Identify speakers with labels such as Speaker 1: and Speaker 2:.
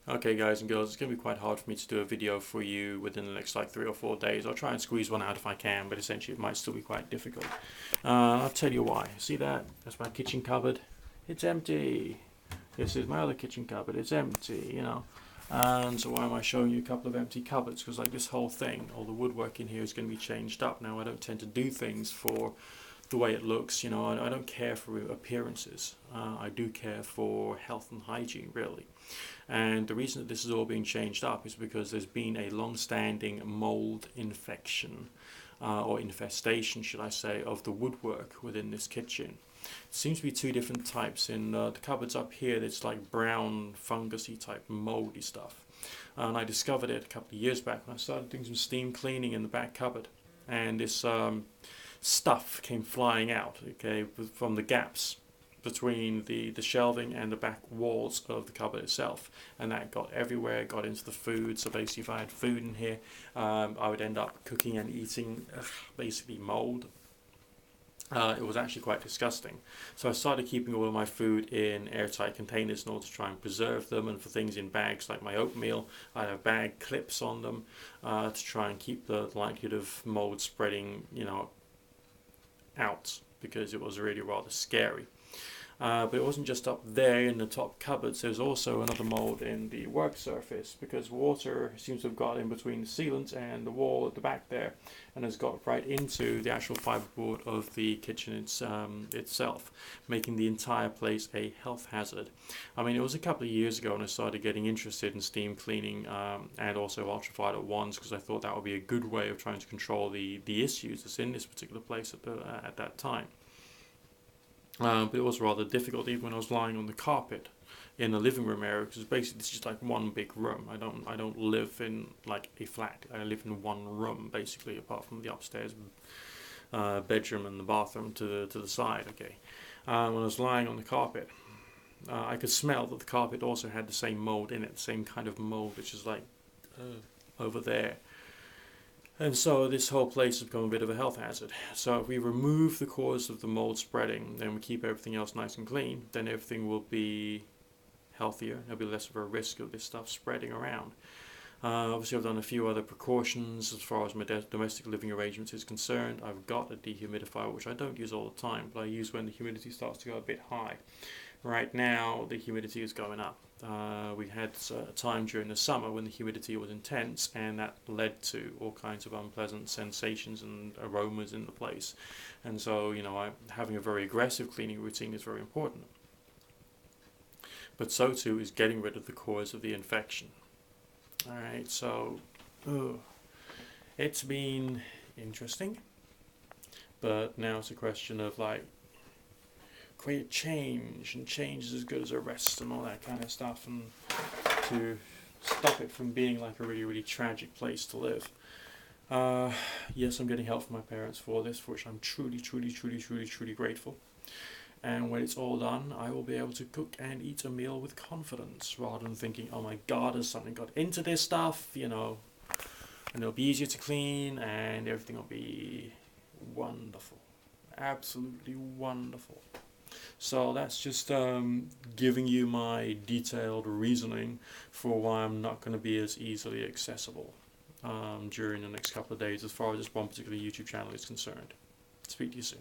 Speaker 1: Okay guys and girls, it's going to be quite hard for me to do a video for you within the next like 3 or 4 days. I'll try and squeeze one out if I can, but essentially it might still be quite difficult. I'll tell you why. See that? That's my kitchen cupboard. It's empty. This is my other kitchen cupboard. It's empty, you know. And so why am I showing you a couple of empty cupboards? Because like this whole thing, all the woodwork in here is going to be changed up. Now I don't tend to do things for the way it looks, you know. I don't care for appearances. I do care for health and hygiene, really. And the reason that this is all being changed up is because there's been a long-standing mold infection, or infestation, should I say, of the woodwork within this kitchen. It seems to be two different types. In the cupboards up here, it's like brown, fungusy type moldy stuff. And I discovered it a couple of years back when I started doing some steam cleaning in the back cupboard. And this stuff came flying out, okay, from the gaps between the shelving and the back walls of the cupboard itself, and that got everywhere, got into the food. So basically if I had food in here, I would end up cooking and eating basically mold. It was actually quite disgusting. So I started keeping all of my food in airtight containers in order to try and preserve them, and for things in bags like my oatmeal, I have bag clips on them to try and keep the likelihood of mold spreading, you know, out, because it was really rather scary. But it wasn't just up there in the top cupboards, there's also another mold in the work surface, because water seems to have got in between the sealant and the wall at the back there, and has got right into the actual fiberboard of the kitchen itself, making the entire place a health hazard. I mean, it was a couple of years ago when I started getting interested in steam cleaning and also ultraviolet ones, because I thought that would be a good way of trying to control the issues that's in this particular place at that time. But it was rather difficult even when I was lying on the carpet in the living room area, because basically it's just like one big room. I don't live in like a flat. I live in one room basically, apart from the upstairs bedroom and the bathroom to the side. Okay, when I was lying on the carpet, I could smell that the carpet also had the same mold in it, the same kind of mold, which is like over there. And so this whole place has become a bit of a health hazard. So if we remove the cause of the mold spreading, then we keep everything else nice and clean, then everything will be healthier. There'll be less of a risk of this stuff spreading around. Obviously I've done a few other precautions as far as my domestic living arrangements is concerned. I've got a dehumidifier, which I don't use all the time, but I use when the humidity starts to go a bit high. Right now the humidity is going up. We had a time during the summer when the humidity was intense, and that led to all kinds of unpleasant sensations and aromas in the place. And so, you know, having a very aggressive cleaning routine is very important. But so too is getting rid of the cause of the infection. Alright, so it's been interesting, but now it's a question of like create change, and change is as good as a rest and all that kind of stuff, and to stop it from being like a really, really tragic place to live. Yes, I'm getting help from my parents for this, for which I'm truly, truly, truly, truly, truly grateful. And when it's all done, I will be able to cook and eat a meal with confidence, rather than thinking, oh my god, has something got into this stuff, you know, and it'll be easier to clean, and everything will be wonderful. Absolutely wonderful. So that's just giving you my detailed reasoning for why I'm not going to be as easily accessible during the next couple of days as far as this one particular YouTube channel is concerned. Speak to you soon.